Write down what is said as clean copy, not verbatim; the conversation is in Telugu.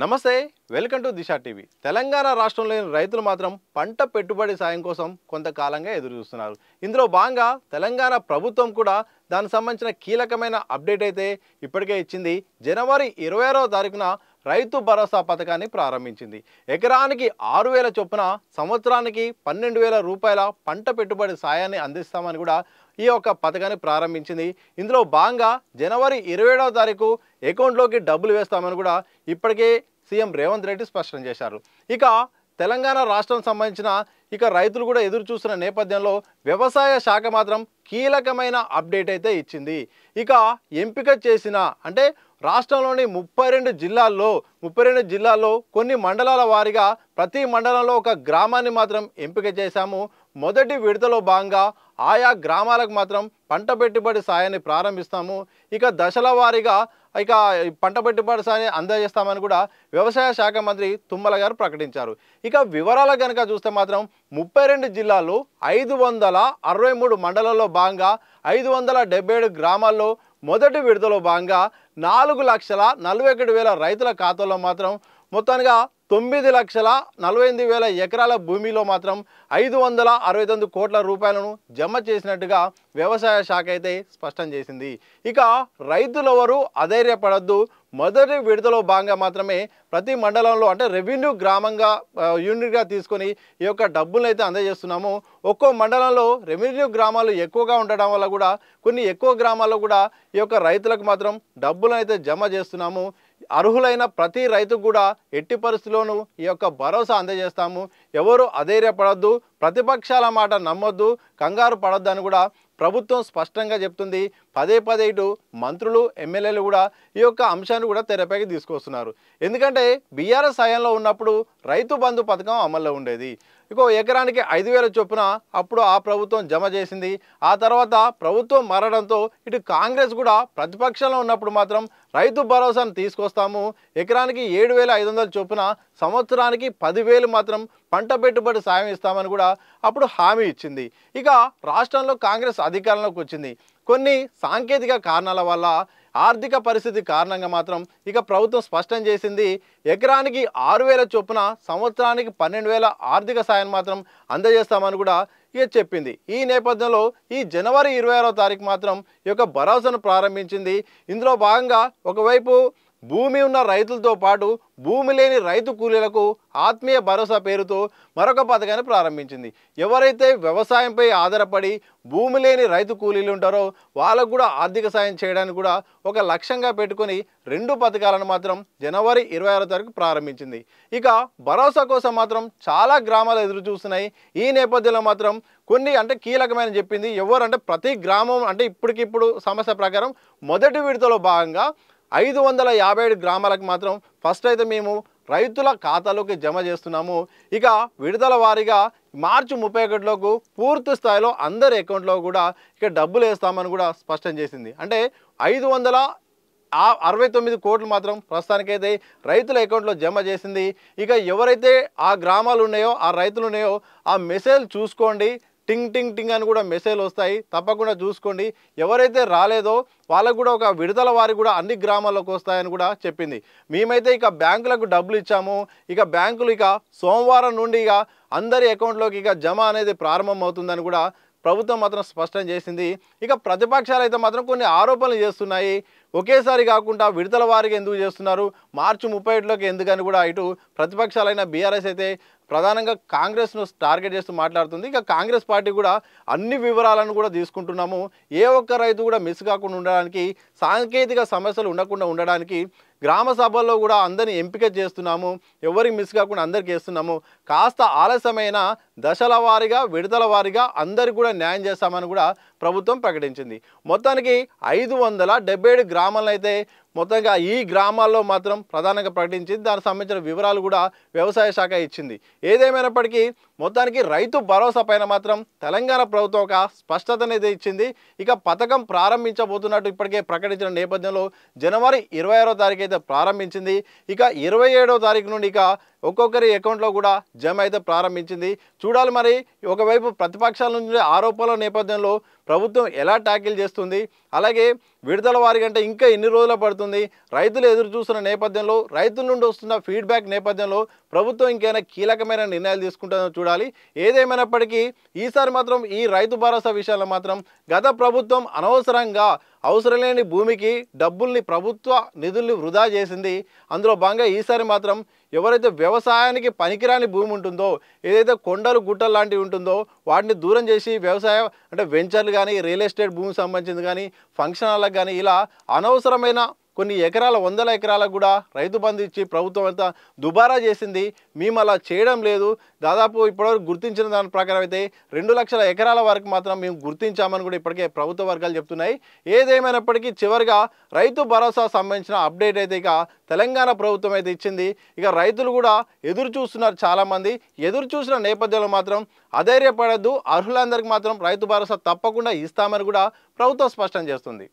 నమస్తే welcome to Disha TV Telangana రాష్ట్రంలోని రైతులు మాత్రం పంట పెట్టుబడి సాయం కోసం కొంతకాలంగా ఎదురు చూస్తున్నారు. ఇందులో భాగంగా తెలంగాణ ప్రభుత్వం కూడా దానికి సంబంధించిన కీలకమైన అప్డేట్ అయితే ఇప్పటికే ఇచ్చింది. జనవరి 26వ తారీఖున రైతు భరోసా పథకాన్ని ప్రారంభించింది. ఎకరానికి 6,000 చొప్పున సంవత్సరానికి 12,000 రూపాయల పంట పెట్టుబడి సాయాన్ని అందిస్తామని కూడా ఈ యొక్క పథకాన్ని ప్రారంభించింది. ఇందులో భాగంగా జనవరి 27వ తారీఖు అకౌంట్లోకి డబ్బులు వేస్తామని కూడా ఇప్పటికే సీఎం రేవంత్ రెడ్డి స్పష్టం చేశారు. ఇక తెలంగాణ రాష్ట్రం సంబంధించిన రైతులు కూడా ఎదురు చూస్తున్న నేపథ్యంలో వ్యవసాయ శాఖ మాత్రం కీలకమైన అప్డేట్ అయితే ఇచ్చింది. ఇక ఎంపిక చేసిన అంటే రాష్ట్రంలోని 32 జిల్లాల్లో కొన్ని మండలాల వారీగా ప్రతి మండలంలో ఒక గ్రామాన్ని మాత్రం ఎంపిక చేశాము. మొదటి విడతలో భాగంగా ఆయా గ్రామాలకు మాత్రం పంట పెట్టుబడి సాయాన్ని ప్రారంభిస్తాము. ఇక దశల వారీగా పంట పెట్టుబడి సాయాన్ని అందజేస్తామని కూడా వ్యవసాయ శాఖ మంత్రి తుమ్మల గారు ప్రకటించారు. ఇక వివరాలు కనుక చూస్తే మాత్రం 32 జిల్లాల్లో 563 మండలాల్లో భాగంగా 577 గ్రామాల్లో మొదటి విడతలో భాగంగా 4,41,000 రైతుల ఖాతాలో మాత్రం మొత్తంగా 9,48,000 ఎకరాల భూమిలో మాత్రం 569 కోట్ల రూపాయలను జమ చేసినట్టుగా వ్యవసాయ శాఖ అయితే స్పష్టం చేసింది. ఇక రైతులెవరూ అధైర్యపడద్దు. మొదటి విడతలో భాగంగా మాత్రమే ప్రతి మండలంలో అంటే రెవెన్యూ గ్రామంగా యూనిట్గా తీసుకొని ఈ యొక్క డబ్బులను అయితే అందజేస్తున్నాము. ఒక్కో మండలంలో రెవెన్యూ గ్రామాలు ఎక్కువగా ఉండడం వల్ల కూడా కొన్ని ఎక్కువ గ్రామాల్లో కూడా ఈ యొక్క రైతులకు మాత్రం డబ్బులను అయితే జమ చేస్తున్నాము. అర్హులైన ప్రతి రైతుకు కూడా ఎట్టి పరిస్థితుల్లోనూ ఈ యొక్క భరోసా అందజేస్తాము. ఎవరు అధైర్యపడద్దు, ప్రతిపక్షాల మాట నమ్మొద్దు, కంగారు పడొద్దు అని కూడా ప్రభుత్వం స్పష్టంగా చెప్తుంది. పదే ఇటు మంత్రులు ఎమ్మెల్యేలు కూడా ఈ యొక్క అంశాన్ని కూడా తెరపైకి తీసుకొస్తున్నారు. ఎందుకంటే బీఆర్ఎస్ హయాంలో ఉన్నప్పుడు రైతు బంధు పథకం అమల్లో ఉండేది. ఎకరానికి 5,000 చొప్పున అప్పుడు ఆ ప్రభుత్వం జమ చేసింది. ఆ తర్వాత ప్రభుత్వం మారడంతో ఇటు కాంగ్రెస్ కూడా ప్రతిపక్షంలో ఉన్నప్పుడు మాత్రం రైతు భరోసాను తీసుకొస్తాము, ఎకరానికి 7,500 చొప్పున సంవత్సరానికి 10,000 మాత్రం పంట పెట్టుబడి సాయం ఇస్తామని కూడా అప్పుడు హామీ ఇచ్చింది. ఇక రాష్ట్రంలో కాంగ్రెస్ అధికారంలోకి వచ్చింది. కొన్ని సాంకేతిక కారణాల వల్ల ఆర్థిక పరిస్థితి కారణంగా మాత్రం ప్రభుత్వం స్పష్టం చేసింది. ఎకరానికి 6,000 చొప్పున సంవత్సరానికి 12,000 ఆర్థిక సాయం మాత్రం అందజేస్తామని కూడా చెప్పింది. ఈ నేపథ్యంలో ఈ జనవరి 26వ తారీఖు మాత్రం ఈ యొక్క భరోసాను ప్రారంభించింది. ఇందులో భాగంగా ఒకవైపు భూమి ఉన్న రైతులతో పాటు భూమి లేని రైతు కూలీలకు ఆత్మీయ భరోసా పేరుతో మరొక పథకాన్ని ప్రారంభించింది. ఎవరైతే వ్యవసాయంపై ఆధారపడి భూమి లేని రైతు కూలీలు ఉంటారో వాళ్ళకు కూడా ఆర్థిక సాయం చేయడానికి కూడా ఒక లక్ష్యంగా పెట్టుకొని 2 పథకాలను మాత్రం జనవరి 26వ తారీఖు ప్రారంభించింది. ఇక భరోసా కోసం మాత్రం చాలా గ్రామాలు ఎదురు చూస్తున్నాయి. ఈ నేపథ్యంలో మాత్రం కొన్ని అంటే కీలకమైన చెప్పింది. ఎవరంటే ప్రతి గ్రామం అంటే ఇప్పటికిప్పుడు సమస్య ప్రకారం మొదటి విడతలో భాగంగా 557 గ్రామాలకు మాత్రం ఫస్ట్ అయితే మేము రైతుల ఖాతాలోకి జమ చేస్తున్నాము. ఇక విడతల వారీగా మార్చి 31లోపు పూర్తి స్థాయిలో అందరి అకౌంట్లో కూడా డబ్బులు వేస్తామని కూడా స్పష్టం చేసింది. అంటే 569 కోట్లు మాత్రం ప్రస్తుతానికైతే రైతుల అకౌంట్లో జమ చేసింది. ఇక ఎవరైతే ఆ గ్రామాలు ఉన్నాయో ఆ రైతులు ఉన్నాయో ఆ మెసేజ్ చూసుకోండి, టింగ్ టింగ్ టింగ్ అని కూడా మెసేజ్లు వస్తాయి, తప్పకుండా చూసుకోండి. ఎవరైతే రాలేదో వాళ్ళకు కూడా ఒక విడుదల వారికి కూడా అన్ని గ్రామాల్లోకి వస్తాయని కూడా చెప్పింది. మేమైతే బ్యాంకులకు డబ్బులు ఇచ్చాము. బ్యాంకులు సోమవారం నుండి అందరి అకౌంట్లోకి జమ అనేది ప్రారంభం అవుతుందని కూడా ప్రభుత్వం మాత్రం స్పష్టం చేసింది. ప్రతిపక్షాలు అయితే మాత్రం కొన్ని ఆరోపణలు చేస్తున్నాయి. ఒకేసారి కాకుండా విడతల వారికి ఎందుకు చేస్తున్నారు, మార్చి 31లోకి ఎందుకని కూడా ఇటు ప్రతిపక్షాలైన బీఆర్ఎస్ అయితే ప్రధానంగా కాంగ్రెస్ను టార్గెట్ చేస్తూ మాట్లాడుతుంది. కాంగ్రెస్ పార్టీ కూడా అన్ని వివరాలను కూడా తీసుకుంటున్నాము, ఏ ఒక్క రైతు కూడా మిస్ కాకుండా ఉండడానికి, సాంకేతిక సమస్యలు ఉండడానికి గ్రామ సభల్లో కూడా అందరిని ఎంపిక చేస్తున్నాము, ఎవరికి మిస్ కాకుండా అందరికి వేస్తున్నాము. కాస్త ఆలస్యమైన దశల వారీగా విడతల వారీగా అందరికి కూడా న్యాయం చేస్తామని కూడా ప్రభుత్వం ప్రకటించింది. మొత్తానికి 577 గ్రామాలను అయితే మొత్తంగా ఈ గ్రామాల్లో మాత్రం ప్రధానంగా ప్రకటించింది. దానికి సంబంధించిన వివరాలు కూడా వ్యవసాయ శాఖ ఇచ్చింది. ఏదేమైనప్పటికీ మొత్తానికి రైతు భరోసా పైన మాత్రం తెలంగాణ ప్రభుత్వం ఒక స్పష్టతనైతే ఇచ్చింది. పథకం ప్రారంభించబోతున్నట్టు ఇప్పటికే ప్రకటించిన నేపథ్యంలో జనవరి 26వ తారీఖు అయితే ప్రారంభించింది. 27వ తారీఖు నుండి ఒక్కొక్కరి అకౌంట్లో కూడా జమ అయితే ప్రారంభించింది. చూడాలి మరి ఒకవైపు ప్రతిపక్షాల నుంచి ఆరోపణల నేపథ్యంలో ప్రభుత్వం ఎలా ట్యాకిల్ చేస్తుంది, అలాగే విడుదల వారికి అంటే ఇంకా ఎన్ని రోజులు పడుతుంది? రైతులు ఎదురు చూస్తున్న నేపథ్యంలో, రైతుల నుండి వస్తున్న ఫీడ్‌బ్యాక్ నేపథ్యంలో ప్రభుత్వం ఇంకేమైనా కీలకమైన నిర్ణయాలు తీసుకుంటుందో చూడాలి. ఏదేమైనప్పటికీ ఈసారి మాత్రం ఈ రైతు భరోసా విషయంలో మాత్రం గత ప్రభుత్వం అనవసరంగా అవసరం లేని భూమికి డబ్బుల్ని ప్రభుత్వ నిధుల్ని వృధా చేసింది. అందులో భాగంగా ఈసారి మాత్రం ఎవరైతే వ్యవసాయానికి పనికిరాని భూమి ఉంటుందో, ఏదైతే కొండలు గుట్టలు లాంటివి ఉంటుందో వాటిని దూరం చేసి వ్యవసాయం అంటే వెంచర్లు కానీ, రియల్ ఎస్టేట్ భూమికి సంబంధించింది కానీ, ఫంక్షన్ హాల్లకు కానీ ఇలా అనవసరమైన కొన్ని ఎకరాల వందల ఎకరాలకు కూడా రైతు బంధు ఇచ్చి ప్రభుత్వం అంతా దుబారా చేసింది. మేము అలా చేయడం లేదు. దాదాపు ఇప్పటివరకు గుర్తించిన దాని ప్రకారం అయితే 2 లక్షల ఎకరాల వరకు మాత్రం మేము గుర్తించామని కూడా ఇప్పటికే ప్రభుత్వ వర్గాలు చెప్తున్నాయి. ఏదేమైనప్పటికీ చివరిగా రైతు భరోసా సంబంధించిన అప్డేట్ అయితే ఇక తెలంగాణ ప్రభుత్వం అయితే ఇచ్చింది. ఇక రైతులు కూడా ఎదురు చూస్తున్నారు. చాలామంది ఎదురు చూసిన నేపథ్యంలో మాత్రం అధైర్యపడద్దు, అర్హులందరికీ మాత్రం రైతు భరోసా తప్పకుండా ఇస్తామని కూడా ప్రభుత్వం స్పష్టం చేస్తుంది.